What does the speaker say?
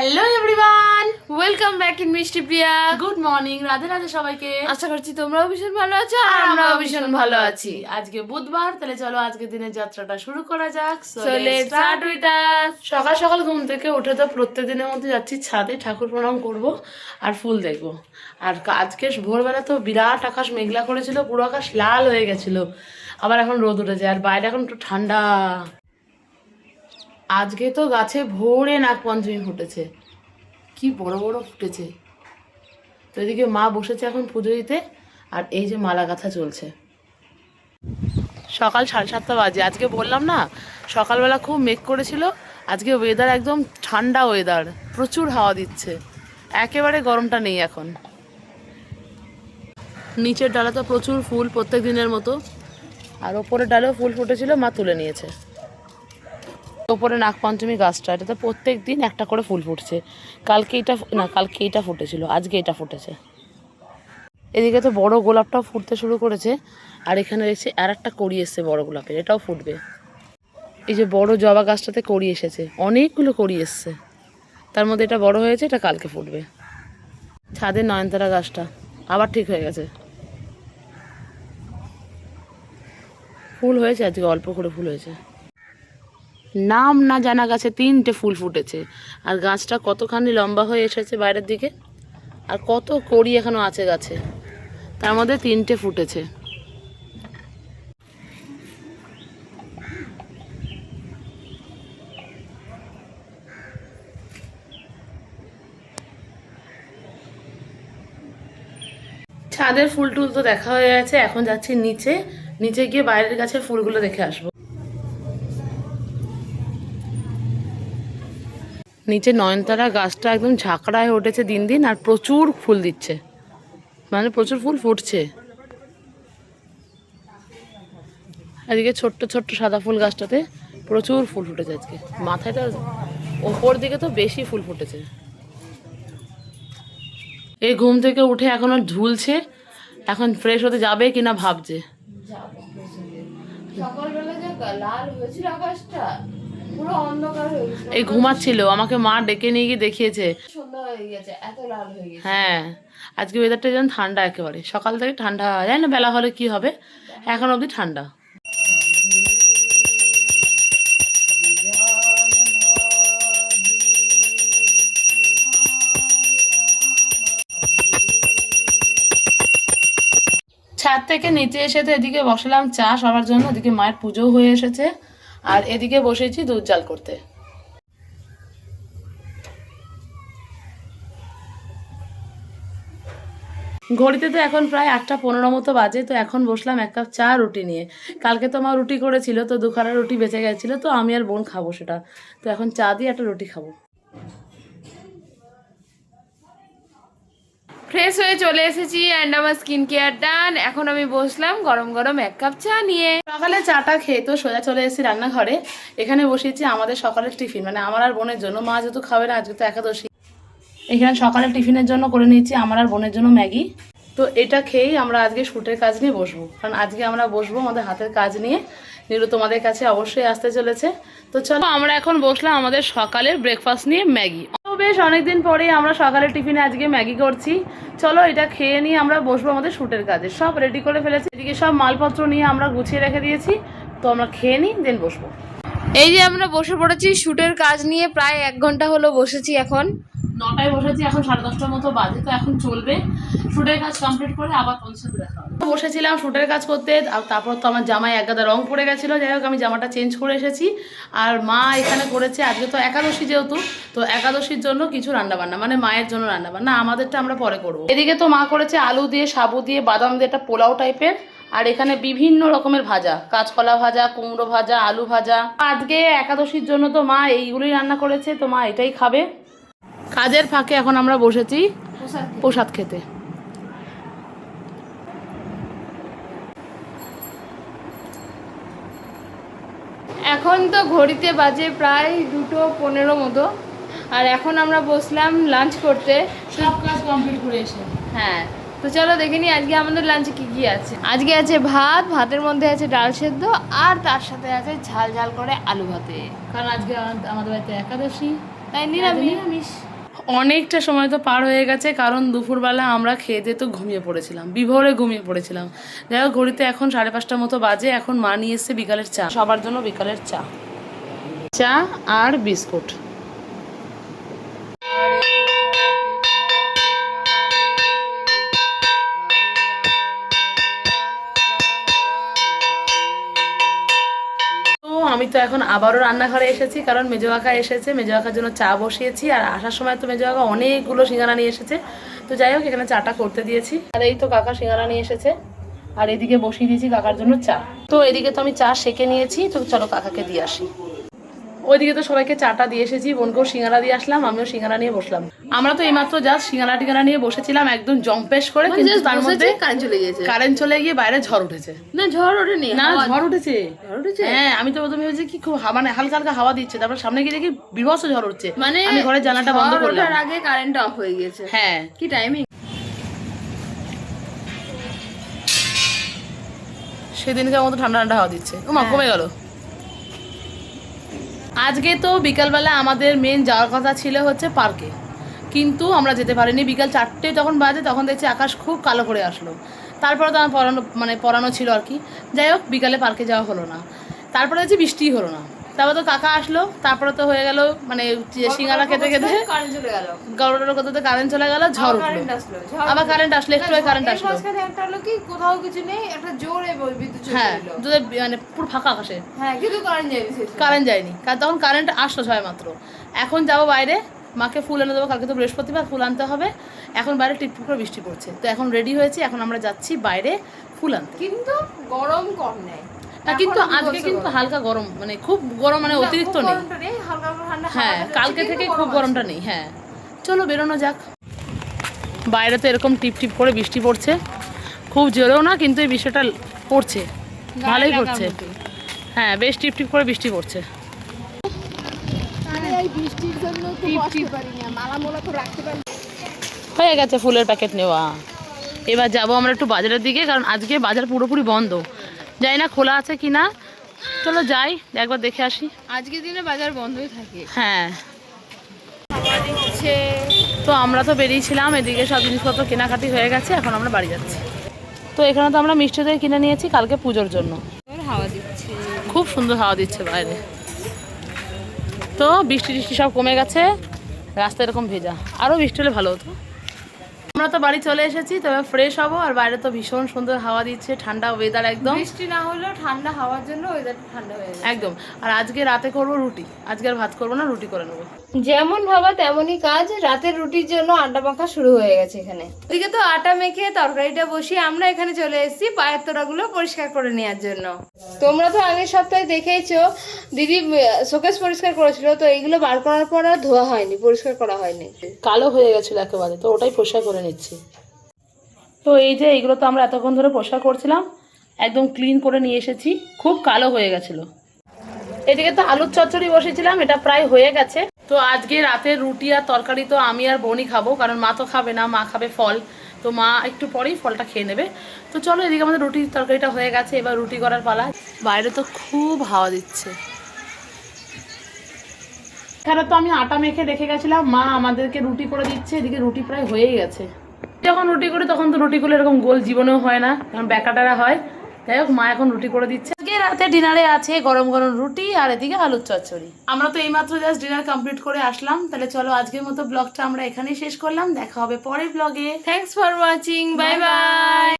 Hello everyone, welcome back in মিষ্টি প্রিয়া। Good morning, Radhe Radhe সবাইকে। আশা করছি তোমরাও ভীষণ ভালো আছো আর আমরাও ভীষণ ভালো আছি। আজকে বুধবার, তাহলে চলো আজকের দিনের যাত্রাটা শুরু করা যাক। So let's start with us. সকাল সকাল ঘুম থেকে উঠে তো প্রত্যেক দিনের মধ্যে যাচ্ছি ছাদে, ঠাকুর প্রণাম করব আর ফুল দেখব। আর আজকে ভোরবেলা তো বিরাট আকাশ মেঘলা করেছিল, পুরো আকাশ লাল হয়ে গেছিল, আবার এখন রোদ উঠেছে আর বাইরে এখন একটু ঠান্ডা। আজকে তো গাছে ভোরে নাগপঞ্চমী ফুটেছে, কি বড় বড় ফুটেছে। তো এদিকে মা বসেছে এখন পুজো দিতে, আর এই যে মালা গাঁথা চলছে। সকাল 7:30 বাজে। আজকে বললাম না সকালবেলা খুব মেঘ করেছিল, আজকে ওয়েদার একদম ঠান্ডা ওয়েদার, প্রচুর হাওয়া দিচ্ছে, একেবারে গরমটা নেই এখন। নিচের ডালে তো প্রচুর ফুল প্রত্যেক দিনের মতো, আর ওপরের ডালেও ফুল ফুটেছিল, মা তুলে নিয়েছে। ওপরে নাগপঞ্চমী গাছটা, এটাতে প্রত্যেক দিন একটা করে ফুল ফুটছে। কালকে এটা ফুটেছিল, আজকে এটা ফুটেছে। এদিকে তো বড় গোলাপটাও ফুটতে শুরু করেছে, আর এখানে এসে আর একটা কড়ি এসছে বড় গোলাপের, এটাও ফুটবে। এই যে বড় জবা গাছটাতে কড়ি এসেছে, অনেকগুলো কড়ি এসছে, তার মধ্যে এটা বড় হয়েছে, এটা কালকে ফুটবে। ছাদের নয়নতারা গাছটা আবার ঠিক হয়ে গেছে, ফুল হয়েছে, আজকে অল্প করে ফুল হয়েছে। নাম না জানা গাছে 3টে ফুল ফুটেছে, আর গাছটা কতখানি লম্বা হয়ে এসেছে বাইরের দিকে, আর কত কড়ি এখনো আছে গাছে, তার মধ্যে 3টে ফুটেছে। ছাদের ফুল টুল তো দেখা হয়ে গেছে, এখন যাচ্ছি নিচে, নিচে গিয়ে বাইরের গাছের ফুলগুলো দেখে আসবো। নিচে নয়নতারা গাছটা একদম ঝাঁকড়ায় উঠেছে দিন দিন, আর প্রচুর ফুল দিচ্ছে, মানে প্রচুর ফুল ফুটছে। এদিকে ছোট্ট ছোট্ট সাদা ফুল গাছটাতে প্রচুর ফুল ফুটেছে আজকে, মাথাটা ওপর দিকে তো বেশি ফুল ফুটেছে। এই ঘুম থেকে উঠে এখনো ঝুলছে, এখন ফ্রেশ হতে যাবে কিনা ভাবছে। সকালবেলা যে লাল হয়েছিল আকাশটা, পুরো অন্ধকার হয়ে গেছে। এই ঘুমাচ্ছিল, আমাকে মা ডেকে নিয়ে গিয়ে দেখিয়েছে। সন্ধ্যা হয়ে গেছে, এত লাল হয়ে গেছে। হ্যাঁ, আজকে ওয়েদারটা যেন ঠান্ডা, একেবারে সকাল থেকে ঠান্ডা, যায় না বেলা হলে কি হবে, এখন অবধি ঠান্ডা। ছাদ থেকে নিচে এসে তো এদিকে বসালাম চা সবার জন্য, এদিকে মায়ের পুজোও হয়ে এসেছে, আর এদিকে বসেছি দুধ জাল করতে। ঘড়িতে তো এখন প্রায় 8:15 মতো বাজে, তো এখন বসলাম 1 কাপ চা রুটি নিয়ে। কালকে তো মা রুটি করেছিল, তো 2খানা রুটি বেঁচে গেছিলো, তো আমি আর বোন খাবো সেটা, তো এখন চা দিয়ে একটা রুটি খাবো। ফ্রেশ হয়ে চলে এসেছি, অ্যান্ড আমার স্কিন কেয়ার ডান। এখন আমি বসলাম গরম গরম 1 কাপ চা নিয়ে। সকালে চাটা খেয়ে তো সোজা চলে এসেছি রান্নাঘরে। এখানে বসিয়েছি আমাদের সকালের টিফিন, মানে আমার আর বোনের জন্য। মা যেহেতু খাবে না, আজকে তো একাদশী, এখানে সকালের টিফিনের জন্য করে নিয়েছি আমার আর বোনের জন্য ম্যাগি। তো এটা খেয়েই আমরা আজকে শ্যুটের কাজ নিয়ে বসবো, কারণ আজকে আমরা বসবো আমাদের হাতের কাজ নিয়ে। নীলু তোমাদের কাছে অবশ্যই আসতে চলেছে। তো চলো আমরা এখন বসলাম আমাদের সকালের ব্রেকফাস্ট নিয়ে, ম্যাগি। তো বেশ অনেকদিন পরেই আমরা সকালের টিফিনে আজকে ম্যাগি করছি। চলো এটা খেয়ে নিয়ে আমরা বসবো আমাদের শ্যুটের কাজে। সব রেডি করে ফেলেছি, এদিকে সব মালপত্র নিয়ে আমরা গুছিয়ে রেখে দিয়েছি, তো আমরা খেয়ে নিই, দেন বসবো। এই যে আমরা বসে পড়েছি শ্যুটের কাজ নিয়ে, প্রায় 1 ঘন্টা হলো বসেছি। এখন 9টায় বসেছি, এখন 10:30টার মতো বাজে, তো এখন চলবে শ্যুটের কাজ কমপ্লিট করে আবার তোমার সাথে দেখা হবে। বসেছিলাম শ্যুটের কাজ করতে, আর তারপর তো আমার জামায় এক গাদা রং পড়ে গেছিলো। যাই হোক, আমি জামাটা চেঞ্জ করে এসেছি, আর মা এখানে করেছে আজকে তো একাদশী যেহেতু, তো একাদশীর জন্য কিছু রান্নাবান্না, মানে মায়ের জন্য রান্নাবান্না, আমাদেরটা আমরা পরে করবো। এদিকে তো মা করেছে আলু দিয়ে, সাবু দিয়ে, বাদাম দিয়ে একটা পোলাও টাইপের, আর এখানে বিভিন্ন রকমের ভাজা, কাঁচকলা ভাজা, কুমড়ো ভাজা, আলু ভাজা। আজকে একাদশীর জন্য তো মা এইগুলোই রান্না করেছে, তো মা এটাই খাবে। কাজের ফাঁকে এখন আমরা বসেছি প্রসাদ খেতে। এখন তো ঘড়িতে বাজে প্রায় 2:15 মতো, আর এখন আমরা বসলাম লাঞ্চ করতে। সব কাজ কমপ্লিট করে এসে, হ্যাঁ, তো চলো দেখে নিই আজকে আমাদের লাঞ্চে কি কি আছে। আজকে আছে ভাত, ভাতের মধ্যে আছে ডাল সেদ্ধ, আর তার সাথে আছে ঝাল ঝাল করে আলু ভাতে, কারণ আজকে আমাদের বাড়িতে একাদশী, তাই নিরামিষ। নিরামিষ। অনেকটা সময় তো পার হয়ে গেছে, কারণ দুপুরবেলা আমরা খেয়ে দিয়ে তো ঘুমিয়ে পড়েছিলাম, বিভোরে ঘুমিয়ে পড়েছিলাম। যাই হোক, ঘড়িতে এখন 5:30 মতো বাজে। এখন মা নিয়ে এসছে বিকালের চা, সবার জন্য বিকালের চা, চা আর বিস্কুট। আমি তো এখন আবারও রান্নাঘরে এসেছি, কারণ মেজো কাকা এসেছে, মেজো কাকার জন্য চা বসিয়েছি। আর আসার সময় তো মেজো কাকা অনেকগুলো সিঙ্গারা নিয়ে এসেছে, তো যাই হোক এখানে চাটা করতে দিয়েছি। আর এই তো কাকা সিঙ্গারা নিয়ে এসেছে, আর এদিকে বসিয়ে দিয়েছি কাকার জন্য চা। তো এদিকে তো আমি চা সেকে নিয়েছি, তো চলো কাকাকে দিয়ে আসি। ওইদিকে তো সবাইকে চাটা দিয়ে এসেছি, বোনকেও সিঙ্গারা দিয়ে আসলাম, আমিও সিঙ্গারা নিয়ে বসলাম। আমরা তো এইমাত্র জাস্ট সিঙ্গারা টিঙ্গারা নিয়ে বসেছিলাম একদম জম্পেশ করে, কিন্তু তার মধ্যে কারেন্ট চলে গিয়ে বাইরে ঝড় উঠেছে। না ঝড় ওঠেনি, না ঝড় উঠেছে। হ্যাঁ, আমি তো প্রথমে ভেবেছি কি খুব মানে হালকা হালকা হাওয়া দিচ্ছে, তারপর সামনে গিয়ে দেখি বিভৎস ঝড় উঠছে। মানে আমি ঘরের জানালাটা বন্ধ করলাম, আগে কারেন্ট অফ হয়ে গেছে। হ্যাঁ, কি টাইমিং! সেদিনকার মতো ঠান্ডা ঠান্ডা হাওয়া দিচ্ছে। ও মা, কমে গেল। আজকে তো বিকালবেলা আমাদের মেন যাওয়ার কথা ছিল হচ্ছে পার্কে, কিন্তু আমরা যেতে পারিনি। বিকাল 4টে তখন বাজে, তখন দেখছি আকাশ খুব কালো করে আসলো। তারপরে তো আমার পড়ানো ছিল আর কি। যাই হোক, বিকালে পার্কে যাওয়া হলো না। তারপরে দেখছি বৃষ্টিই হলো না। তারপরে তো কাকা আসলো, তারপরে তো হয়ে গেল মানে সিঙ্গারা খেতে খেতে কারেন্ট চলে গেল, গরমের কথাতে কারেন্ট চলে গেল, ঝড় উঠলো, আবার কারেন্ট আসলো, একটু কারেন্ট আসলো। একটা হলো কি কোথাও কিছু নেই, একটা জোরে বিদ্যুৎ চলে হ্যাঁ, গেল। যদি মানে পুরো ফাঁকা আকাশে। হ্যাঁ, কিন্তু কারেন্ট যায়নি, কারণ তখন কারেন্ট আসলো সবাই মাত্র। এখন যাবো বাইরে, মাকে ফুল এনে দেবো, কালকে তো বৃহস্পতিবার, ফুল আনতে হবে। এখন বাইরে টিপটিপ করে বৃষ্টি পড়ছে, তো এখন রেডি হয়েছি, এখন আমরা যাচ্ছি বাইরে ফুল আনতে। কিন্তু গরম কম নেই না, কিন্তু আজকে কিন্তু হালকা গরম, মানে খুব গরম মানে অতিরিক্ত নেই। হ্যাঁ, কালকে থেকে খুব গরমটা নেই। হ্যাঁ, চলো বেরোনো যাক। বাইরে তো এরকম টিপ টিপ করে বৃষ্টি পড়ছে, খুব জোরেও না, কিন্তু এই বৃষ্টিটা পড়ছে, ভালোই পড়ছে। হ্যাঁ, বেশ টিপ টিপ করে বৃষ্টি পড়ছে। হয়ে গেছে ফুলের প্যাকেট নেওয়া। এবার যাবো আমরা একটু বাজারের দিকে, কারণ আজকে বাজার পুরোপুরি বন্ধ, জানি না খোলা আছে কি না। চলো যাই, একবার দেখে আসি। আজকের দিনে বাজার বন্ধই থাকে। হ্যাঁ, তো আমরা তো বেরিয়েছিলাম, এদিকে সব জিনিসপত্র কেনাকাটি হয়ে গেছে, এখন আমরা বাড়ি যাচ্ছি। তো এখানে তো আমরা মিষ্টি দই কিনে নিয়েছি কালকে পুজোর জন্য। হাওয়া দিচ্ছে, খুব সুন্দর হাওয়া দিচ্ছে বাইরে। তো বৃষ্টি টিষ্টি সব কমে গেছে, রাস্তা এরকম ভেজা, আরও বৃষ্টি হলে ভালো হতো। আমরা তো বাড়ি চলে এসেছি, তবে ফ্রেশ হবো। আর বাইরে তো ভীষণ সুন্দর হাওয়া দিচ্ছে, ঠান্ডা ওয়েদার একদম। বৃষ্টি না হলেও ঠান্ডা হাওয়ার জন্য ওয়েদারটা ঠান্ডা হয়ে যাবে একদম। আর আজকে রাতে করবো রুটি, আজকে আর ভাত করবো না, রুটি করে নেবো। যেমন ভাবা তেমনই কাজ। রাতের রুটির জন্য আটা মাখা শুরু হয়ে গেছে এখানে। ওদিকে তো আটা মেখে তরকারিটা বসিয়ে আমরা এখানে চলে এসেছি পায়ের তোড়াগুলো পরিষ্কার করে নেওয়ার জন্য। তোমরা তো আগের সপ্তাহে দেখেইছো দিদি শোকেস পরিষ্কার করেছিল, তো এইগুলো বার করার পর আর ধোয়া হয়নি, পরিষ্কার করা হয়নি, কালো হয়ে গেছিল একেবারে, তো ওটাই পরিষ্কার করে নিচ্ছি। তো এই যে এইগুলো তো আমরা এতক্ষণ ধরে পরিষ্কার করছিলাম, একদম ক্লিন করে নিয়ে এসেছি, খুব কালো হয়ে গেছিলো। এদিকে তো আলুর চচ্চড়ি বসেছিলাম, এটা প্রায় হয়ে গেছে। তো আজকে রাতে রুটি আর তরকারি তো আমি আর বোনই খাবো, কারণ মা তো খাবে না, মা খাবে ফল। তো মা একটু পরেই ফলটা খেয়ে নেবে। তো চলো, এদিকে আমাদের রুটি তরকারিটা হয়ে গেছে, এবার রুটি করার পালা। বাইরে তো খুব হাওয়া দিচ্ছে। এখানে তো আমি আটা মেখে রেখে গেছিলাম, মা আমাদেরকে রুটি করে দিচ্ছে, এদিকে রুটি প্রায় হয়েই গেছে। যখন রুটি করি তখন তো রুটিগুলো এরকম গোল জীবনেও হয় না, কারণ ব্যাকাটারা হয়। যাই হোক, মা এখন রুটি করে দিচ্ছে। আজকে রাতে ডিনারে আছে গরম গরম রুটি আর এদিকে আলুর চচ্চড়ি। আমরা তো এইমাত্র জাস্ট ডিনার কমপ্লিট করে আসলাম। তাহলে চলো, আজকের মতো ব্লগটা আমরা এখানেই শেষ করলাম, দেখা হবে পরের ব্লগে। Thanks for watching, bye bye.